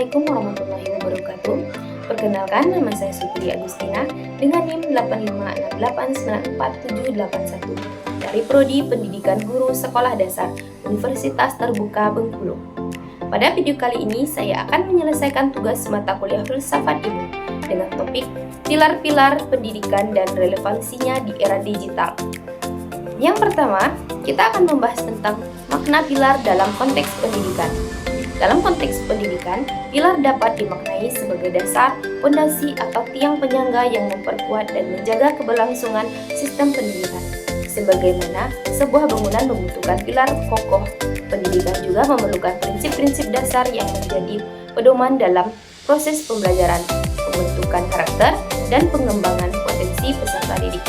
Assalamualaikum warahmatullahi wabarakatuh. Perkenalkan, nama saya Supri Agustina dengan NIM 85689471 dari Prodi Pendidikan Guru Sekolah Dasar Universitas Terbuka Bengkulu. Pada video kali ini saya akan menyelesaikan tugas mata kuliah filsafat ilmu dengan topik pilar-pilar pendidikan dan relevansinya di era digital. Yang pertama, kita akan membahas tentang makna pilar dalam konteks pendidikan. Dalam konteks pendidikan, pilar dapat dimaknai sebagai dasar, fondasi, atau tiang penyangga yang memperkuat dan menjaga keberlangsungan sistem pendidikan. Sebagaimana sebuah bangunan membutuhkan pilar kokoh, pendidikan juga memerlukan prinsip-prinsip dasar yang menjadi pedoman dalam proses pembelajaran, pembentukan karakter, dan pengembangan potensi peserta didik.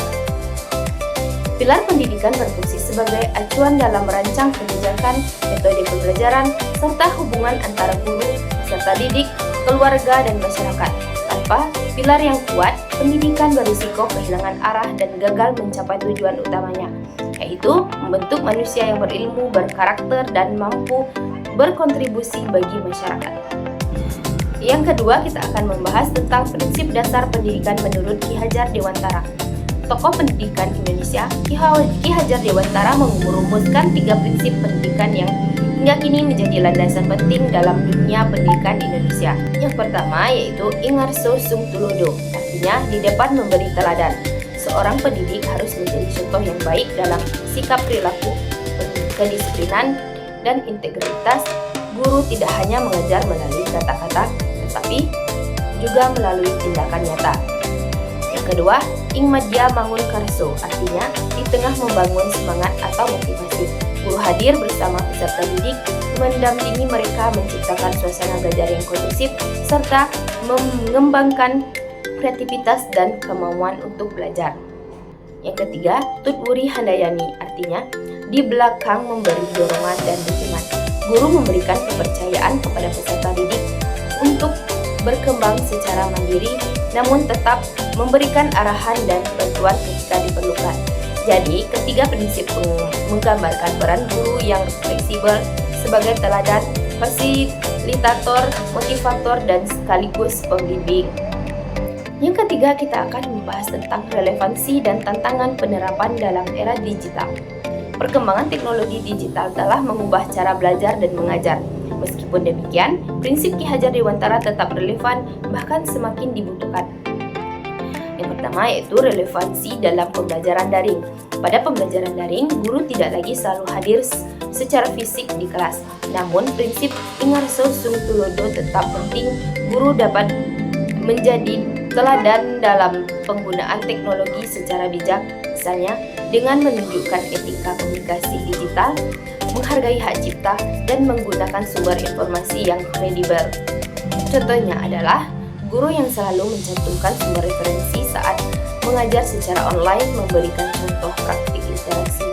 Pilar pendidikan berfungsi sebagai acuan dalam merancang kebijakan, metode pembelajaran, serta hubungan antara guru, peserta didik, keluarga, dan masyarakat. Tanpa pilar yang kuat, pendidikan berisiko kehilangan arah dan gagal mencapai tujuan utamanya, yaitu membentuk manusia yang berilmu, berkarakter, dan mampu berkontribusi bagi masyarakat. Yang kedua, kita akan membahas tentang prinsip dasar pendidikan menurut Ki Hajar Dewantara. Tokoh pendidikan Indonesia, Ki Hajar Dewantara merumuskan 3 prinsip pendidikan yang hingga kini menjadi landasan penting dalam dunia pendidikan Indonesia. Yang pertama yaitu Ingarso Sung Tulodo, artinya di depan memberi teladan. Seorang pendidik harus menjadi contoh yang baik dalam sikap perilaku, kedisiplinan, dan integritas. Guru tidak hanya mengajar melalui kata-kata, tetapi juga melalui tindakan nyata. Yang kedua, Ing Madya Mangun Karso, artinya di tengah membangun semangat atau motivasi. Guru hadir bersama peserta didik, mendampingi mereka menciptakan suasana belajar yang kondusif, serta mengembangkan kreativitas dan kemauan untuk belajar. Yang ketiga, Tutwuri Handayani, artinya di belakang memberi dorongan dan dukungan. Guru memberikan kepercayaan kepada peserta didik untuk berkembang secara mandiri, namun tetap memberikan arahan dan bantuan ketika diperlukan. Jadi, ketiga prinsip menggambarkan peran guru yang fleksibel sebagai teladan, fasilitator, motivator, dan sekaligus pembimbing. Yang ketiga, kita akan membahas tentang relevansi dan tantangan penerapan dalam era digital. Perkembangan teknologi digital telah mengubah cara belajar dan mengajar. Meskipun demikian, prinsip Ki Hajar Dewantara tetap relevan, bahkan semakin dibutuhkan. Yang pertama yaitu relevansi dalam pembelajaran daring. Pada pembelajaran daring, guru tidak lagi selalu hadir secara fisik di kelas. Namun, prinsip Ingarso Sung Tulodo tetap penting. Guru dapat menjadi teladan dalam penggunaan teknologi secara bijak, misalnya dengan menunjukkan etika komunikasi digital, menghargai hak cipta, dan menggunakan sumber informasi yang kredibel. Contohnya adalah guru yang selalu mencantumkan sumber referensi saat mengajar secara online, memberikan contoh praktik literasi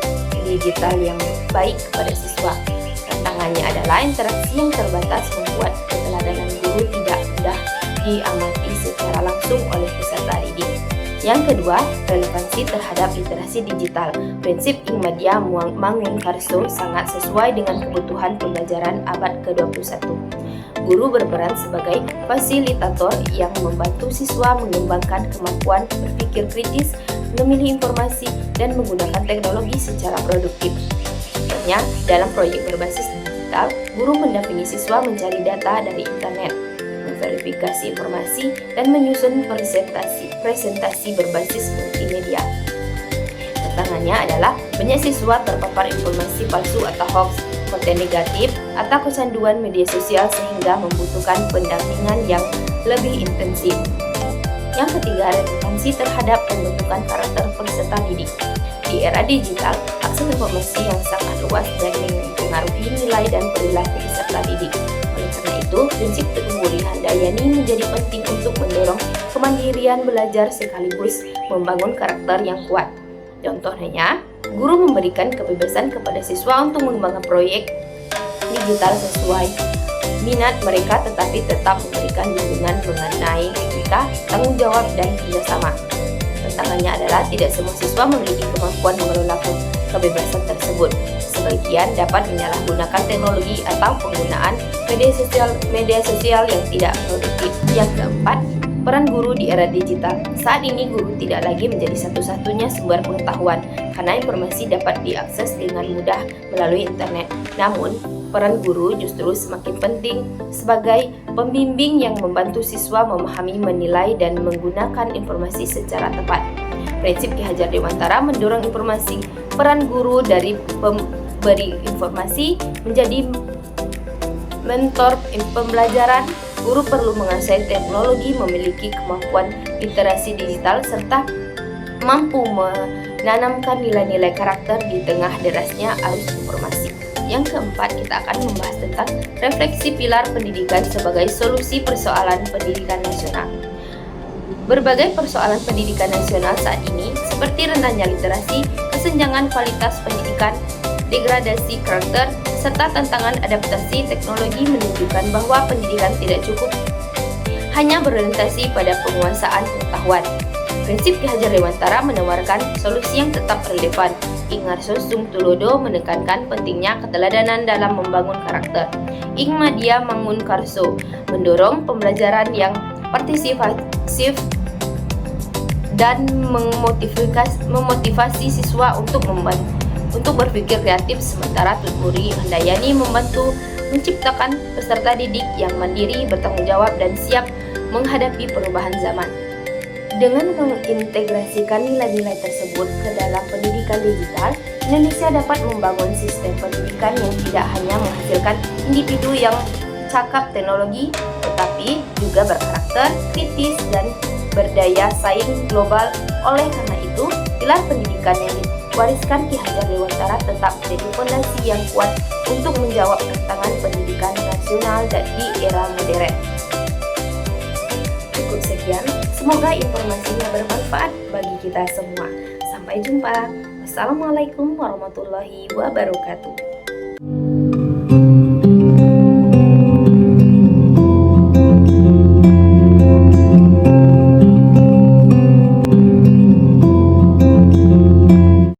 digital yang baik kepada siswa. Tantangannya adalah interaksi yang terbatas membuat keteladanan guru tidak mudah diamati secara langsung oleh peserta didik. Yang kedua, relevansi terhadap literasi digital. Prinsip Ing Madya Mangun Karso sangat sesuai dengan kebutuhan pembelajaran abad ke-21. Guru berperan sebagai fasilitator yang membantu siswa mengembangkan kemampuan berpikir kritis, memilih informasi, dan menggunakan teknologi secara produktif. Contohnya, dalam proyek berbasis digital, guru mendampingi siswa mencari data dari internet, verifikasi informasi, dan menyusun presentasi berbasis multimedia. Tantangannya adalah banyak siswa terpapar informasi palsu atau hoax, konten negatif, atau kecanduan media sosial sehingga membutuhkan pendampingan yang lebih intensif. Yang ketiga, relevansi terhadap pembentukan karakter peserta didik. Di era digital, akses informasi yang sangat luas dan mempengaruhi nilai dan perilaku peserta didik. Karena itu, prinsip Tutwuri Handayani menjadi penting untuk mendorong kemandirian belajar sekaligus membangun karakter yang kuat. Contohnya, guru memberikan kebebasan kepada siswa untuk mengembangkan proyek digital sesuai minat mereka, tetapi tetap memberikan bimbingan mengenai etika, tanggung jawab, dan kerjasama. Tantangannya adalah tidak semua siswa memiliki kemampuan mengelola kebebasan tersebut. Sebagian dapat menyalahgunakan teknologi atau penggunaan media sosial yang tidak produktif. Yang keempat, peran guru di era digital. Saat ini guru tidak lagi menjadi satu-satunya sumber pengetahuan karena informasi dapat diakses dengan mudah melalui internet. Namun, peran guru justru semakin penting sebagai pembimbing yang membantu siswa memahami, menilai, dan menggunakan informasi secara tepat. Prinsip Ki Hajar Dewantara mendorong informasi peran guru dari pemberi informasi menjadi mentor pembelajaran. Guru perlu menguasai teknologi, memiliki kemampuan literasi digital, serta mampu menanamkan nilai-nilai karakter di tengah derasnya arus informasi. Yang keempat, kita akan membahas tentang refleksi pilar pendidikan sebagai solusi persoalan pendidikan nasional. Berbagai persoalan pendidikan nasional saat ini, seperti rendahnya literasi, kesenjangan kualitas pendidikan, degradasi karakter, serta tantangan adaptasi teknologi menunjukkan bahwa pendidikan tidak cukup hanya berorientasi pada penguasaan pengetahuan. Prinsip Ki Hajar Dewantara menawarkan solusi yang tetap relevan. Ing Ngarso Sung Tulodo menekankan pentingnya keteladanan dalam membangun karakter. Ing Madya Mangunkarso mendorong pembelajaran yang partisipatif dan memotivasi siswa untuk berpikir kreatif, sementara Tun Muri Handayani membantu menciptakan peserta didik yang mandiri, bertanggung jawab, dan siap menghadapi perubahan zaman. Dengan mengintegrasikan nilai-nilai tersebut ke dalam pendidikan digital, Indonesia dapat membangun sistem pendidikan yang tidak hanya menghasilkan individu yang cakap teknologi, tetapi juga berkarakter, kritis, dan berdaya saing global. Oleh karena itu, pilar pendidikan yang wariskan Ki Hajar Dewantara tetap menjadi fondasi yang kuat untuk menjawab tantangan pendidikan nasional di era modern. Cukup sekian, semoga informasinya bermanfaat bagi kita semua. Sampai jumpa. Wassalamualaikum warahmatullahi wabarakatuh.